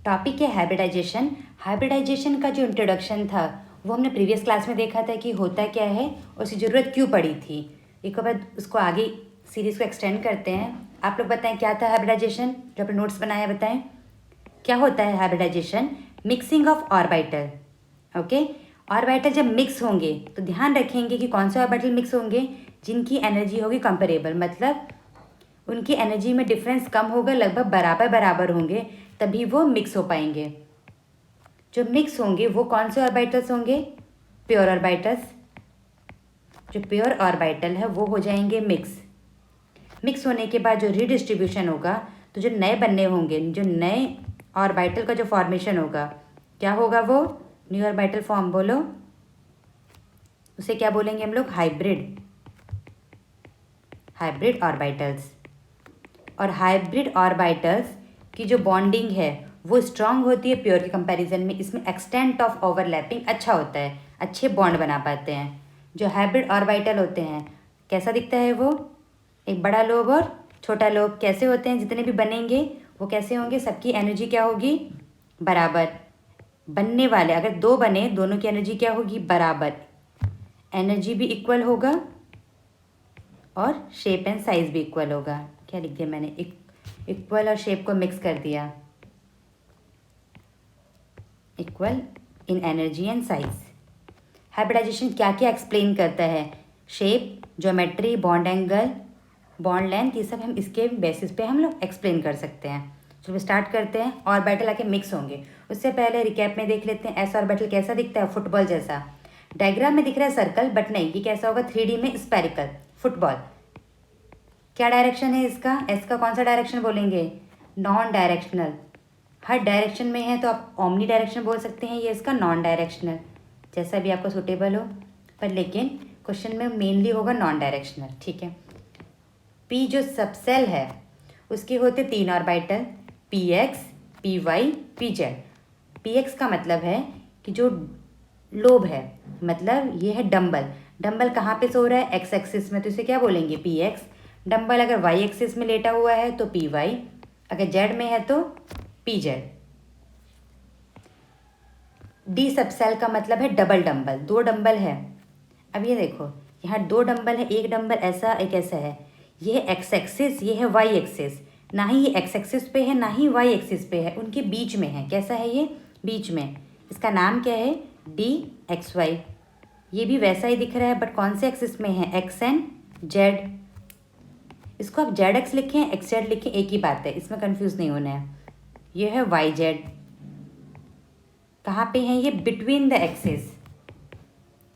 Topic है hybridisation. Hybridisation का जो इंट्रोडक्शन था वो हमने प्रीवियस क्लास में देखा था कि होता क्या है और उसकी ज़रूरत क्यों पड़ी थी। एक बार उसको आगे सीरीज़ को एक्सटेंड करते हैं। आप लोग बताएं क्या था हाइब्रिडाइजेशन, जो अपने नोट्स बनाया बताएं क्या होता है hybridisation. Mixing of orbital. Okay, orbital जब मिक्स होंगे तो ध्यान रखेंगे कि कौन से ऑर्बिटल मिक्स होंगे, जिनकी एनर्जी होगी कंपेरेबल, मतलब उनकी एनर्जी में डिफरेंस कम होगा, लगभग बराबर बराबर होंगे, तभी वो मिक्स हो पाएंगे। जो मिक्स होंगे वो कौन से ऑर्बिटल्स होंगे, प्योर ऑर्बिटल्स। जो प्योर ऑर्बिटल है वो हो जाएंगे मिक्स। मिक्स होने के बाद जो रीडिस्ट्रीब्यूशन होगा, तो जो नए बनने होंगे, जो नए ऑर्बिटल का जो फॉर्मेशन होगा, क्या होगा वो न्यू ऑर्बिटल फॉर्म। बोलो उसे क्या बोलेंगे हम लोग, हाइब्रिड। Hybrid orbitals. और हाइब्रिड ऑर्बिटल्स की जो बॉन्डिंग है वो स्ट्रांग होती है प्योर के कंपैरिजन में। इसमें एक्सटेंट ऑफ ओवरलैपिंग अच्छा होता है, अच्छे बॉन्ड बना पाते हैं। जो हाइब्रिड ऑर्बिटल होते हैं कैसा दिखता है वो, एक बड़ा लोब और छोटा लोब कैसे होते हैं, जितने भी बनेंगे वो कैसे होंगे, सबकी एनर्जी क्या होगी, बराबर। बनने वाले अगर दो बने, दोनों की एनर्जी क्या होगी, बराबर। एनर्जी भी इक्वल होगा और शेप एंड साइज भी इक्वल होगा। क्या लिख दिया मैंने, इक्वल और शेप को मिक्स कर दिया, equal in energy and size. Hybridisation क्या क्या एक्सप्लेन करता है, shape, geometry, bond angle, bond length, ये सब हम इसके बेसिस पे हम लोग एक्सप्लेन कर सकते हैं। चलो स्टार्ट करते हैं। ऑर्बिटल आके मिक्स होंगे, उससे पहले रिकैप में देख लेते हैं एस ऑर्बिटल कैसा दिखता है, फुटबॉल जैसा। डायग्राम में दिख रहा है सर्कल, बट नहीं, ये कैसा होगा, 3D में स्पेरिकल फुटबॉल। क्या डायरेक्शन है इसका, एस का कौन सा डायरेक्शन बोलेंगे, नॉन डायरेक्शनल। हर डायरेक्शन में है तो आप ओमनी डायरेक्शन बोल सकते हैं, ये इसका नॉन डायरेक्शनल, जैसा भी आपको सूटेबल हो, पर लेकिन क्वेश्चन में मेनली होगा नॉन डायरेक्शनल। ठीक है। पी जो सबसेल है उसके होते 3 orbital, p x, p y, p z. P x का मतलब है कि जो लोब है, मतलब ये है डंबल। डंबल कहाँ पे सो रहा है, एक्स एक्सिस में, तो इसे क्या बोलेंगे, पी एक्स। डंबल अगर वाई एक्सिस में लेटा हुआ है तो पी वाई, अगर जेड में है तो पी जेड। डी सबसेल का मतलब है डबल डंबल, 2 डंबल है। अब ये देखो यहाँ 2 डंबल है, एक डंबल ऐसा एक ऐसा है, ये है एक्स एक्सिस, ये है वाई एक्सिस। ना ही ये एक्स एक्सिस पे है ना ही वाई एक्सिस पे है, उनके बीच में है। कैसा है ये, बीच में। इसका नाम क्या है, डी एक्स वाई। ये भी वैसा ही दिख रहा है, बट कौन से एक्सिस में है, एक्स एंड जेड। इसको आप जेड एक्स लिखें, एक्स जेड लिखें, एक ही बात है, इसमें कंफ्यूज नहीं होना है। ये है वाई जेड। कहाँ पे है ये, बिटवीन द एक्सिस,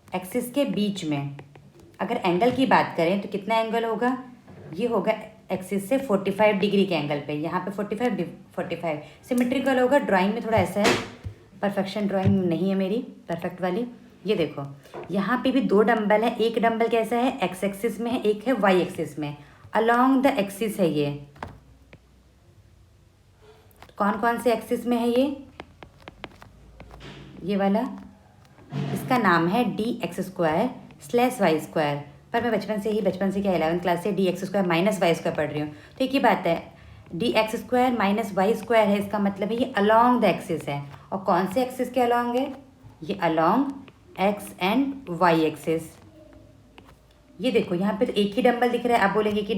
एक्सिस के बीच में। अगर एंगल की बात करें तो कितना एंगल होगा, ये होगा एक्सिस से 45 डिग्री के एंगल पे। यहाँ पे 45 सिमेट्रिकल होगा। ड्राइंग में थोड़ा ऐसा है, परफेक्शन ड्राइंग नहीं है मेरी, परफेक्ट वाली। ये देखो यहाँ पे भी 2 डंबल है, एक डंबल कैसा है, एक्स एक्सिस में है, एक है वाई एक्सिस में। अलोंग द एक्सिस है ये, कौन कौन से एक्सिस में है ये वाला, इसका नाम है d x square slash y square. पर मैं बचपन से क्या 11th क्लास से d x square minus y square पढ़ रही हूँ, तो एक ही बात है, d x square minus y square है, इसका मतलब है ये अलोंग द एक्सिस है। और कौन से एक्सिस के अलोंग है, ये along x and y axis. ये देखो यहाँ पे तो एक ही डंबल दिख रहा है। आप बोलेंगे कि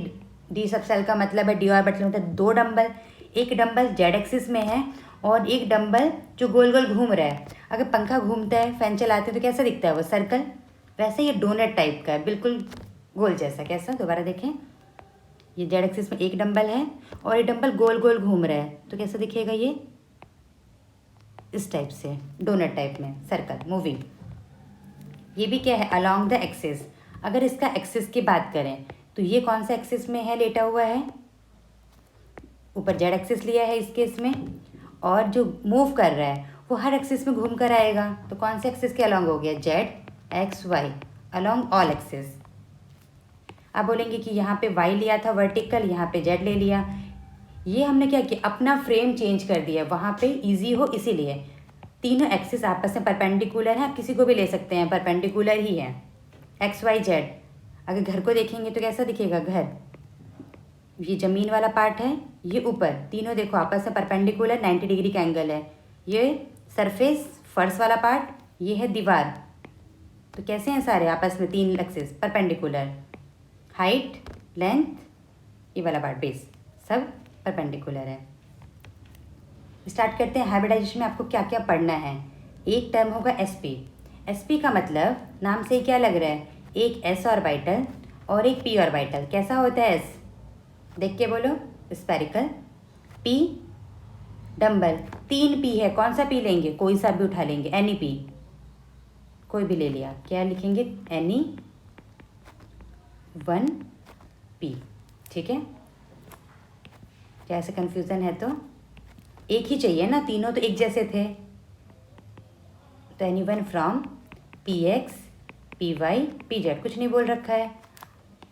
डी सबसेल का मतलब है, डी ऑर्बिटल मतलब 2 डंबल, एक डंबल जेड एक्सिस में है और एक डंबल जो गोल गोल घूम रहा है। अगर पंखा घूमता है, फैन चलाते हैं तो कैसा दिखता है वो, सर्कल। वैसे ये डोनट टाइप का है, बिल्कुल गोल जैसा। कैसा, दोबारा देखें, ये जेड एक्सिस में एक डंबल है और ये डंबल गोल गोल घूम रहा है, तो कैसा दिखेगा ये, इस टाइप से, डोनट टाइप में, सर्कल मूविंग। ये भी क्या है, अलोंग द एक्सिस। अगर इसका एक्सिस की बात करें तो ये कौन सा एक्सिस में है, लेटा हुआ है, ऊपर जेड एक्सिस लिया है इसके इसमें, और जो मूव कर रहा है वो हर एक्सिस में घूम कर आएगा, तो कौन से एक्सिस के अलोंग हो गया, z x y, along all axis. आप बोलेंगे कि यहाँ पे वाई लिया था वर्टिकल, यहाँ पे जेड ले लिया। ये हमने क्या किया, अपना फ्रेम चेंज कर दिया, वहाँ पे इजी हो इसीलिए। तीनों एक्सिस आपस में परपेंडिकुलर है, आप किसी को भी ले सकते हैं, परपेंडिकुलर ही है, एक्स वाई जेड। अगर घर को देखेंगे तो कैसा दिखेगा घर, ये ज़मीन वाला पार्ट है, ये ऊपर, तीनों देखो आपस में परपेंडिकुलर 90 डिग्री का एंगल है। ये सरफेस फर्श वाला पार्ट, ये है दीवार। तो कैसे हैं सारे आपस में 3 एक्सिस परपेंडिकुलर, हाइट, लेंथ, ये वाला पार्ट बेस, सब परपेंडिकुलर है। स्टार्ट करते हैं। हाइब्रिडाइजेशन में आपको क्या क्या पढ़ना है। एक टर्म होगा एसपी। एसपी का मतलब नाम से क्या लग रहा है, एक एस ऑर्बिटल और एक पी ऑर्बिटल। कैसा होता है एस, देख के बोलो, स्फेरिकल। P dumbbell. 3 पी है, कौन सा पी लेंगे, कोई सा भी उठा लेंगे, एनी पी, कोई भी ले लिया। क्या लिखेंगे, एनी 1 पी। ठीक है, क्या ऐसे कन्फ्यूज़न है तो एक ही चाहिए ना, तीनों तो एक जैसे थे। तो any 1 from p x p y p z, कुछ नहीं बोल रखा है।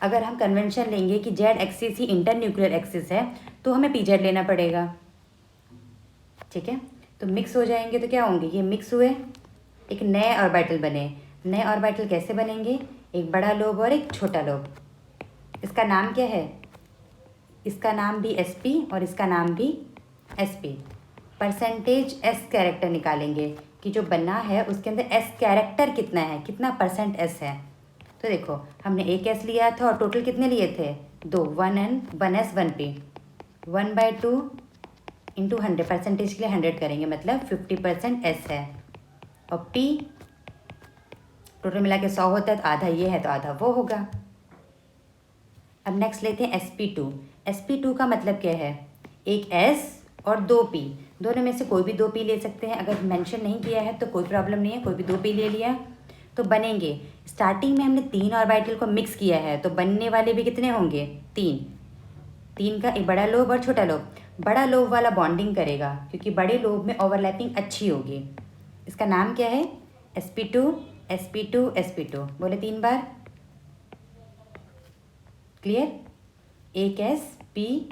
अगर हम कन्वेंशन लेंगे कि जेड एक्सिस ही इंटर न्यूक्लियर एक्सिस है तो हमें पी जेड लेना पड़ेगा। ठीक है, तो मिक्स हो जाएंगे तो क्या होंगे, ये मिक्स हुए, एक नए ऑर्बिटल बने। नए ऑर्बिटल कैसे बनेंगे, एक बड़ा लोब और एक छोटा लोब। इसका नाम क्या है, इसका नाम भी एस पी और इसका नाम भी S P. Percentage S character निकालेंगे कि जो बना है उसके अंदर एस कैरेक्टर कितना है, कितना परसेंट एस है। तो देखो हमने एक एस लिया था और टोटल कितने लिए थे, 2, 1 and 1 s 1 p. 1/2 into 100, percentage के लिए 100 करेंगे, मतलब 50% एस है। और पी टोटल मिला के 100 होता है, तो आधा ये है तो आधा वो होगा। अब नेक्स्ट लेते हैं sp2। sp2 का मतलब क्या है, एक s और 2 p, दोनों में से कोई भी 2 p ले सकते हैं। अगर मेंशन नहीं किया है तो कोई प्रॉब्लम नहीं है, कोई भी 2 p ले लिया तो बनेंगे। स्टार्टिंग में हमने 3 ऑर्बिटल को मिक्स किया है तो बनने वाले भी कितने होंगे, 3 का एक बड़ा लोब और छोटा लोब। बड़ा लोब वाला बॉन्डिंग करेगा क्योंकि बड़े लोब में ओवरलैपिंग अच्छी होगी। इसका नाम क्या है, sp2 sp2 sp2, बोले 3 बार, क्लियर। एक एस पी,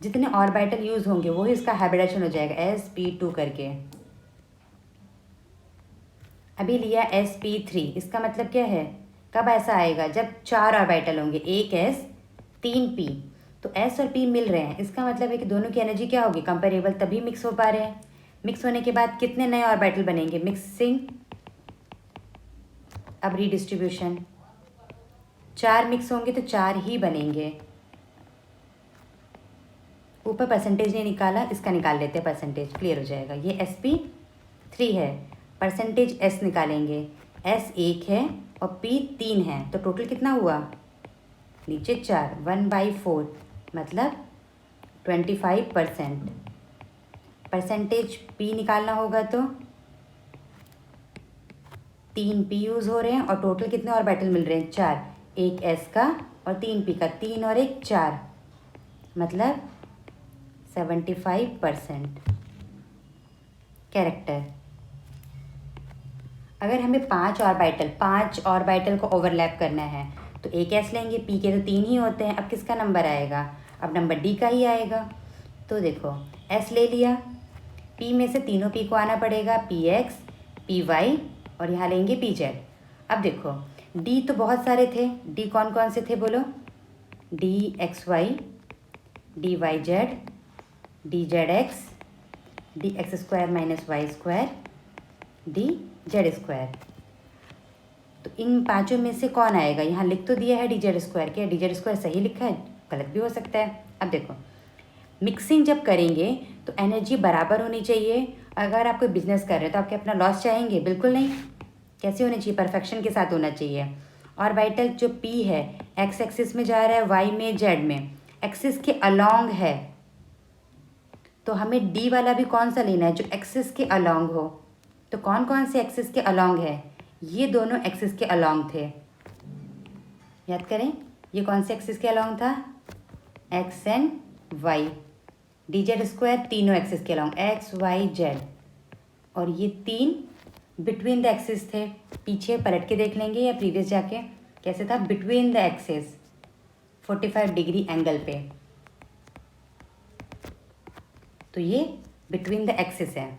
जितने ऑर्बिटल यूज होंगे वो ही इसका हाइब्रिडाइजेशन हो जाएगा, sp2 करके। अभी लिया sp3, इसका मतलब क्या है, कब ऐसा आएगा, जब 4 ऑर्बिटल होंगे, एक एस 3 पी। तो एस और पी मिल रहे हैं, इसका मतलब है कि दोनों की एनर्जी क्या होगी, कंपेरेबल, तभी मिक्स हो पा रहे हैं। मिक्स होने के बाद कितने नए ऑर्बिटल बनेंगे, मिक्सिंग। अब रीडिस्ट्रीब्यूशन, 4 मिक्स होंगे तो 4 ही बनेंगे। ऊपर परसेंटेज नहीं निकाला, इसका निकाल लेते हैं परसेंटेज, क्लियर हो जाएगा। ये sp3 है, परसेंटेज s निकालेंगे, s 1 है और p 3 है, तो टोटल कितना हुआ, नीचे 4, 1/4 मतलब 25%। परसेंटेज p निकालना होगा तो 3 p यूज़ हो रहे हैं और टोटल कितने ऑर्बिटल मिल रहे हैं, 4, एक s का और 3 p का, 3 और 1 4, मतलब 75% कैरेक्टर। अगर हमें 5 ऑर्बिटल को ओवरलैप करना है तो एक एस लेंगे, पी के तो 3 ही होते हैं। अब किसका नंबर आएगा, अब नंबर डी का ही आएगा। तो देखो एस ले लिया, पी में से तीनों पी को आना पड़ेगा, पी एक्स पी वाई और यहाँ लेंगे पी जेड। अब देखो डी तो बहुत सारे थे, डी कौन कौन से थे बोलो, d x y, d y z, d z x, d x square minus y square, d z square. तो इन पांचों में से कौन आएगा, यहाँ लिख तो दिया है डी जेड स्क्वायर, क्या डी जेड स्क्वायर सही लिखा है, गलत भी हो सकता है। अब देखो मिक्सिंग जब करेंगे तो एनर्जी बराबर होनी चाहिए। अगर आप कोई बिजनेस कर रहे हो तो आपके अपना लॉस चाहेंगे, बिल्कुल नहीं। कैसे होनी चाहिए, परफेक्शन के साथ होना चाहिए। ऑर्बिटल जो पी है एक्स एक्सिस में जा रहा है, वाई में, जेड में, एक्सिस के अलोंग है, तो हमें डी वाला भी कौन सा लेना है, जो एक्सिस के अलोंग हो। तो कौन कौन से एक्सिस के अलोंग है, ये दोनों एक्सिस के अलोंग थे, याद करें, ये कौन से एक्सिस के अलोंग था, x and y. D z square तीनों एक्सिस के अलोंग, एक्स वाई जेड, और ये 3 बिटवीन द एक्सिस थे। पीछे पलट के देख लेंगे या प्रीवियस जाके, कैसे था, between the axis 45 degree angle पे, तो ये बिटवीन द एक्सिस है।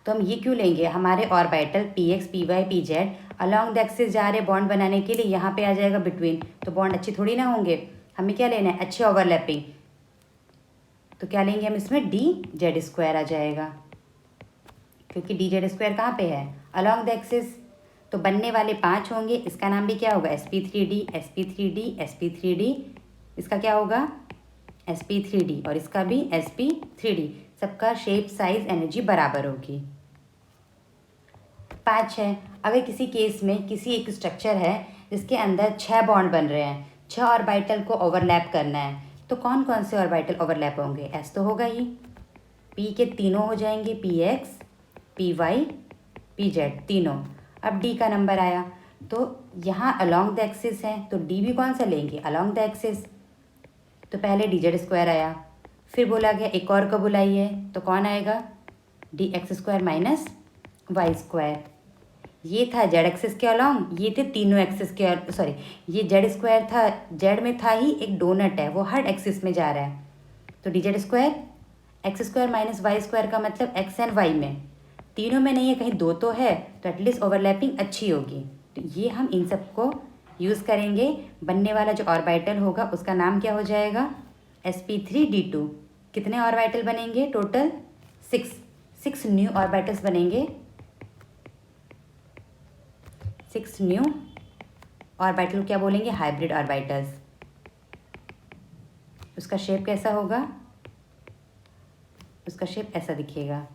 तो हम ये क्यों लेंगे, हमारे orbital p x p y p z along the axis जा रहे बॉन्ड बनाने के लिए, यहाँ पे आ जाएगा बिटवीन, तो बॉन्ड अच्छी थोड़ी ना होंगे, हमें क्या लेना है, अच्छे ओवरलैपिंग। तो क्या लेंगे हम इसमें, dz² आ जाएगा, क्योंकि dz² कहाँ पे है, अलॉन्ग द एक्सिस। तो बनने वाले 5 होंगे, इसका नाम भी क्या होगा, sp3d, sp3d, sp3d। इसका क्या होगा, sp3d, और इसका भी sp3d। सबका शेप, साइज, एनर्जी बराबर होगी। 5 है। अगर किसी केस में किसी एक स्ट्रक्चर है जिसके अंदर 6 बॉन्ड बन रहे हैं, 6 ऑर्बिटल को ओवरलैप करना है, तो कौन कौन से ऑर्बिटल ओवरलैप होंगे, s तो होगा ही, p के तीनों हो जाएंगे, px, py, pz तीनों। अब d का नंबर आया, तो यहाँ अलॉन्ग द एक्सिस है, तो d भी कौन सा लेंगे, अलॉन्ग द एक्सिस। तो पहले dz² आया, फिर बोला गया एक और को बुलाइए, तो कौन आएगा, dx² माइनस y²। ये था जेड एक्सिस के अलॉन्ग, ये थे तीनों एक्सिस के, सॉरी ये z² था, जेड में था ही, एक डोनट है वो हर एक्सिस में जा रहा है। तो dz² x² माइनस y² का मतलब x एंड y में, तीनों में नहीं है, कहीं 2 तो है, तो एटलीस्ट ओवरलैपिंग अच्छी होगी। तो ये हम इन सब को यूज़ करेंगे। बनने वाला जो ऑर्बिटल होगा उसका नाम क्या हो जाएगा, sp3d2। कितने ऑर्बिटल बनेंगे टोटल, 6 न्यू ऑर्बिटल्स बनेंगे, 6 न्यू ऑर्बिटल क्या बोलेंगे, हाइब्रिड ऑर्बिटल्स। उसका शेप कैसा होगा, उसका शेप ऐसा दिखेगा।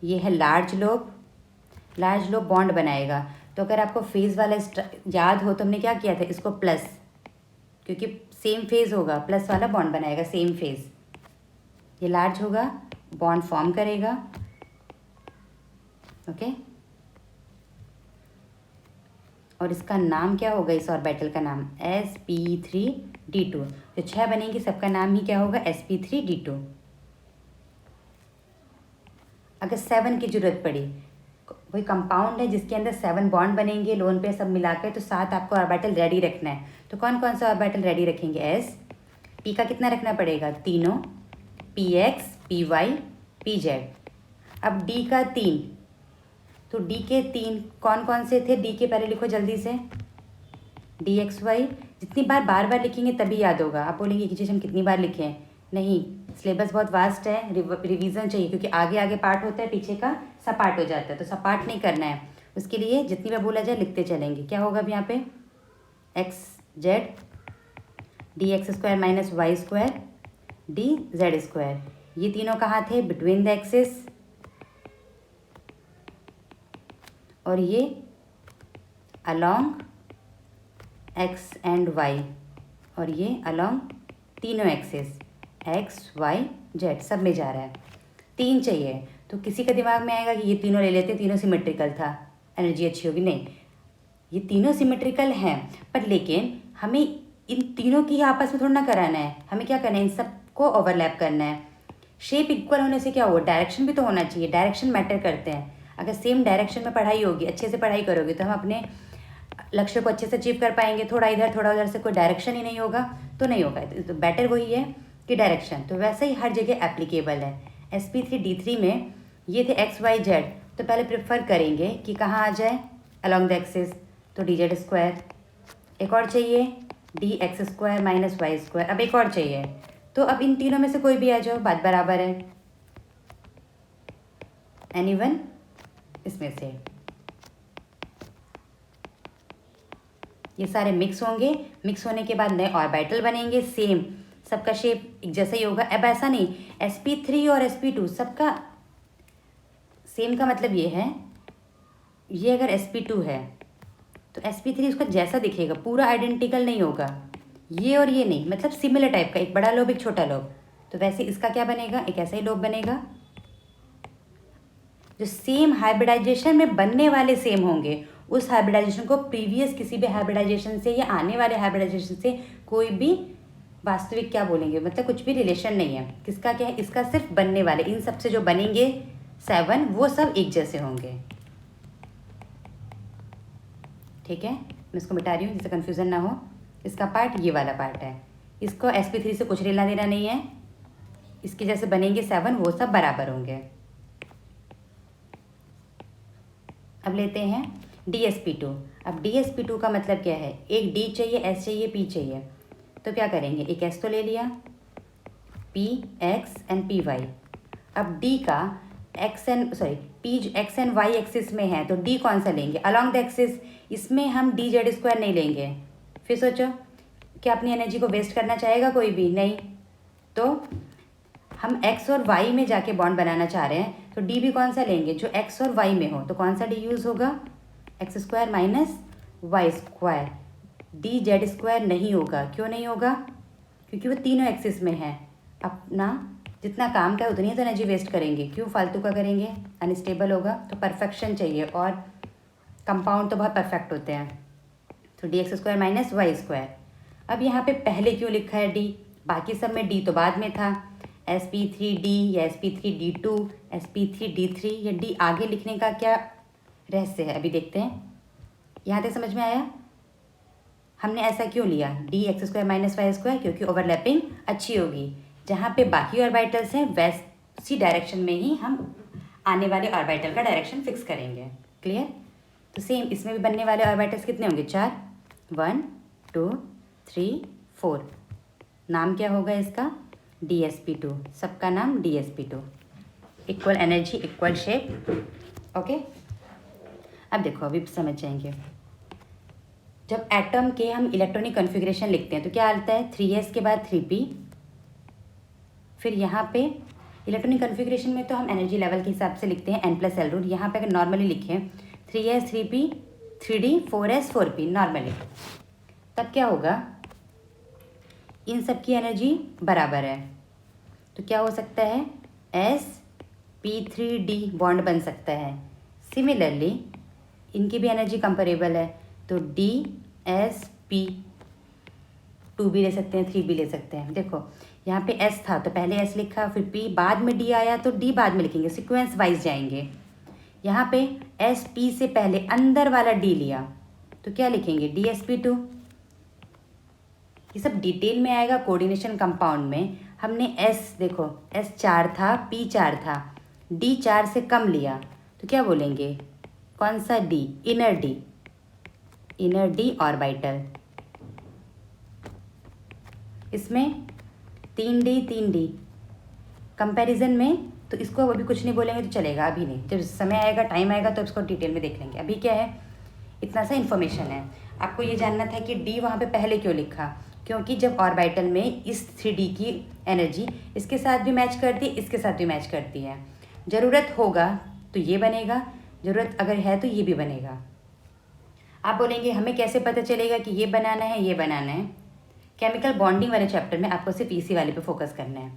ये है large lobe, large lobe bond बनाएगा। तो अगर आपको फेज़ वाला याद हो तो हमने क्या किया था, इसको प्लस, क्योंकि सेम फेज़ होगा, प्लस वाला बॉन्ड बनाएगा, सेम फेज़। ये लार्ज होगा, बॉन्ड फॉर्म करेगा, ओके। और इसका नाम क्या होगा, इस ऑर्बिटल का नाम sp3d2। जो 6 बनेंगे सबका नाम ही क्या होगा, sp3d2। अगर 7 की जरूरत पड़ी, कोई कंपाउंड है जिसके अंदर 7 बॉन्ड बनेंगे लोन पे सब मिलाकर, तो 7 आपको ऑर्बिटल रेडी रखना है। तो कौन कौन सा ऑर्बिटल रेडी रखेंगे, s, p का कितना रखना पड़ेगा, तीनों, px, py, pz। अब d का 3, तो d के 3 कौन कौन से थे, d के पहले लिखो जल्दी से, dxy। जितनी बार बार लिखेंगे तभी याद होगा। आप बोलेंगे कि चीज़ हम कितनी बार लिखें, नहीं, सिलेबस बहुत वास्ट है, रिवीजन चाहिए, क्योंकि आगे आगे पार्ट होता है, पीछे का सपाट हो जाता है, तो सपाट नहीं करना है। उसके लिए जितनी बार बोला जाए लिखते चलेंगे। क्या होगा अब यहाँ पे, xz, dx² minus y² dz²। ये तीनों कहाँ थे, बिटवीन द एक्सिस, और ये अलॉन्ग x एंड y, और ये अलॉन्ग तीनों एक्सिस x, y, z सब में जा रहा है। 3 चाहिए, तो किसी का दिमाग में आएगा कि ये तीनों ले लेते, तीनों सिमेट्रिकल था, एनर्जी अच्छी होगी। नहीं, ये तीनों सिमेट्रिकल हैं, पर लेकिन हमें इन तीनों की आपस में थोड़ा ना कराना है, हमें क्या करना है, इन सबको ओवरलैप करना है। शेप इक्वल होने से क्या होगा, डायरेक्शन भी तो होना चाहिए, डायरेक्शन मैटर करते हैं। अगर सेम डायरेक्शन में पढ़ाई होगी, अच्छे से पढ़ाई करोगे, तो हम अपने लक्ष्य को अच्छे से अचीव कर पाएंगे। थोड़ा इधर थोड़ा उधर से कोई डायरेक्शन ही नहीं होगा तो नहीं होगा। तो बेटर वही है कि डायरेक्शन, तो वैसे ही हर जगह एप्लीकेबल है। sp3d3 में ये थे x, y, z, तो पहले प्रेफर करेंगे कि कहाँ आ जाए, अलॉन्ग द एक्सिस, तो dz²। एक और चाहिए dx² माइनस y²। अब एक और चाहिए, तो अब इन तीनों में से कोई भी आ जाओ, बात बराबर है, एनीवन इसमें से। ये सारे मिक्स होंगे, मिक्स होने के बाद नए ऑर्बिटल बनेंगे, सेम, सबका शेप एक जैसा ही होगा। अब ऐसा नहीं, sp3 और sp2 सबका सेम का मतलब ये है, ये अगर sp2 है तो sp3 उसका जैसा दिखेगा, पूरा आइडेंटिकल नहीं होगा, ये और ये नहीं, मतलब सिमिलर टाइप का, एक बड़ा लोब एक छोटा लोब। तो वैसे इसका क्या बनेगा, एक ऐसा ही लोब बनेगा। जो सेम हाइब्रिडाइजेशन में बनने वाले सेम होंगे, उस हाइब्रिडाइजेशन को प्रीवियस किसी भी हाइब्रिडाइजेशन से या आने वाले हाइब्रिडाइजेशन से कोई भी वास्तविक क्या बोलेंगे, मतलब कुछ भी रिलेशन नहीं है। किसका क्या है, इसका सिर्फ बनने वाले, इन सब से जो बनेंगे 7 वो सब एक जैसे होंगे। ठीक है, मैं इसको मिटा रही हूँ जिससे कन्फ्यूज़न ना हो। इसका पार्ट ये वाला पार्ट है, इसको sp3 से कुछ लेना देना नहीं है, इसके जैसे बनेंगे 7 वो सब बराबर होंगे। अब लेते हैं dsp2। अब dsp2 का मतलब क्या है, एक d चाहिए, s चाहिए, p चाहिए। तो क्या करेंगे, एक एस तो ले लिया, p x and p y. अब डी का p x and y axis में है तो डी कौन सा लेंगे, अलॉन्ग द एक्सिस। इसमें हम डी जेड स्क्वायर नहीं लेंगे। फिर सोचो, क्या अपनी एनर्जी को वेस्ट करना चाहेगा कोई भी नहीं। तो हम एक्स और वाई में जाके बॉन्ड बनाना चाह रहे हैं, तो डी भी कौन सा लेंगे, जो एक्स और वाई में हो। तो कौन सा डी यूज़ होगा, x square minus y square. D z square नहीं होगा। क्यों नहीं होगा, क्योंकि वो तीनों एक्सिस में है। अपना जितना काम का उतनी तो एनर्जी वेस्ट करेंगे, क्यों फालतू का करेंगे, अनस्टेबल होगा। तो परफेक्शन चाहिए, और कंपाउंड तो बहुत परफेक्ट होते हैं। तो d x square minus y square. अब यहाँ पे पहले क्यों लिखा है डी, बाकी सब में डी तो बाद में था। sp3d या sp3d2, sp3d3, या डी आगे लिखने का क्या रहस्य है, अभी देखते हैं। यहाँ तक समझ में आया हमने ऐसा क्यों लिया, d x square minus y square, क्योंकि ओवरलैपिंग अच्छी होगी। जहाँ पे बाकी ऑर्बिटल्स हैं वैसी डायरेक्शन में ही हम आने वाले ऑर्बिटल का डायरेक्शन फिक्स करेंगे। क्लियर। तो सेम इसमें भी बनने वाले ऑर्बिटल्स कितने होंगे, 4, 1 2 3 4। नाम क्या होगा इसका, DsP2। सबका नाम DsP2। Equal energy equal shape. Okay. अब देखो, अभी समझ जाएंगे। जब एटम के हम इलेक्ट्रॉनिक कॉन्फ़िगरेशन लिखते हैं तो क्या आता है, 3s के बाद 3p। फिर यहाँ पे इलेक्ट्रॉनिक कॉन्फ़िगरेशन में तो हम एनर्जी लेवल के हिसाब से लिखते हैं n+l रूल। यहाँ पे अगर नॉर्मली लिखें 3s 3p 3d 4s 4p normally, तब क्या होगा, इन सब की एनर्जी बराबर है। तो क्या हो सकता है, sp3d बॉन्ड बन सकता है। सिमिलरली इनकी भी एनर्जी कंपेरेबल है, तो dsp2 भी ले सकते हैं, 3 भी ले सकते हैं। देखो यहाँ पे s था तो पहले s लिखा, फिर p, बाद में d आया तो d बाद में लिखेंगे, सीक्वेंस वाइज जाएंगे। यहाँ पे sp से पहले अंदर वाला d लिया तो क्या लिखेंगे, dsp2। ये सब डिटेल में आएगा कोऑर्डिनेशन कंपाउंड में। हमने s, देखो s 4 था, p 4 था, d 4 से कम लिया तो क्या बोलेंगे, कौन सा d, इनर डी ऑर्बिटल। इसमें 3d कंपैरिजन में, तो इसको अभी कुछ नहीं बोलेंगे तो चलेगा, अभी नहीं, जब समय आएगा टाइम आएगा तो इसको डिटेल में देख लेंगे। अभी क्या है, इतना सा इन्फॉर्मेशन है। आपको ये जानना था कि डी वहाँ पे पहले क्यों लिखा, क्योंकि जब ऑर्बिटल में इस 3d की एनर्जी इसके साथ भी मैच करती है, इसके साथ भी मैच करती है। ज़रूरत होगा तो ये बनेगा, ज़रूरत अगर है तो ये भी बनेगा। आप बोलेंगे हमें कैसे पता चलेगा कि ये बनाना है ये बनाना है। केमिकल बॉन्डिंग वाले चैप्टर में आपको सिर्फ इसी वाले पे फोकस करना है।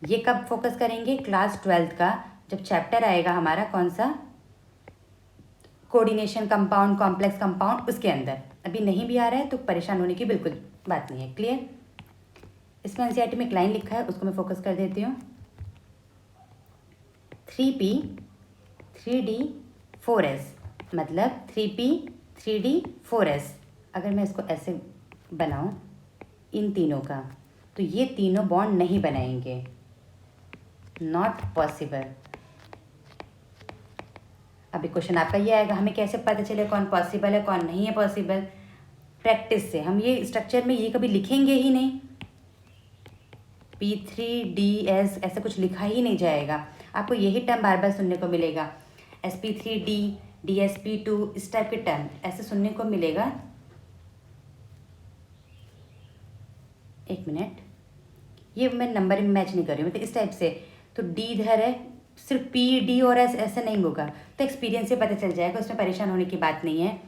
ये कब फोकस करेंगे, क्लास 12th का जब चैप्टर आएगा हमारा, कौन सा, कोऑर्डिनेशन कंपाउंड, कॉम्प्लेक्स कंपाउंड, उसके अंदर। अभी नहीं भी आ रहा है तो परेशान होने की बिल्कुल बात नहीं है। क्लियर। इसमें एनसीईआरटी में एक लाइन लिखा है, उसको मैं फोकस कर देती हूँ। 3p 3d 4s मतलब 3p 3d 4s। अगर मैं इसको ऐसे बनाऊं इन तीनों का, तो ये तीनों बॉन्ड नहीं बनाएंगे, नॉट पॉसिबल। अभी क्वेश्चन आपका ये आएगा, हमें कैसे पता चले कौन पॉसिबल है कौन नहीं है पॉसिबल। प्रैक्टिस से। हम ये स्ट्रक्चर में ये कभी लिखेंगे ही नहीं, p3ds ऐसा कुछ लिखा ही नहीं जाएगा। आपको यही टर्म बार बार सुनने को मिलेगा, sp3d dsp2, इस टाइप के टर्म ऐसे सुनने को मिलेगा। एक मिनट, ये मैं नंबर में मैच नहीं कर रही हूँ, मतलब इस टाइप से। तो डी इधर है, सिर्फ पी डी और एस ऐसे नहीं होगा, तो एक्सपीरियंस से पता चल जाएगा, उसमें परेशान होने की बात नहीं है।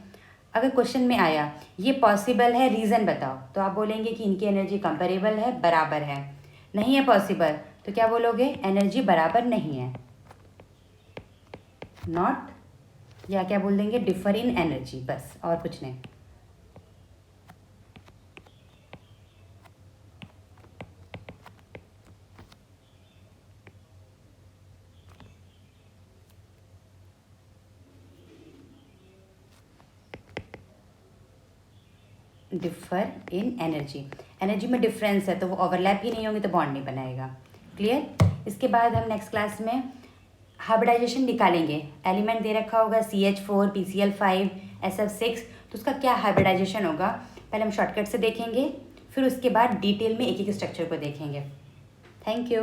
अगर क्वेश्चन में आया ये पॉसिबल है, रीज़न बताओ, तो आप बोलेंगे कि इनकी एनर्जी कंपेरेबल है, बराबर है। नहीं है पॉसिबल तो क्या बोलोगे, एनर्जी बराबर नहीं है, नॉट, या क्या बोल देंगे, डिफर इन एनर्जी, बस और कुछ नहीं। डिफर इन एनर्जी, एनर्जी में डिफरेंस है तो वो ओवरलैप ही नहीं होंगे तो बॉन्ड नहीं बनाएगा। क्लियर। इसके बाद हम नेक्स्ट क्लास में हाइब्रिडाइजेशन निकालेंगे। एलिमेंट दे रखा होगा CH4 PCl5 SF6, तो उसका क्या हाइब्रिडाइजेशन होगा पहले हम शॉर्टकट से देखेंगे, फिर उसके बाद डिटेल में एक एक स्ट्रक्चर को देखेंगे। Thank you.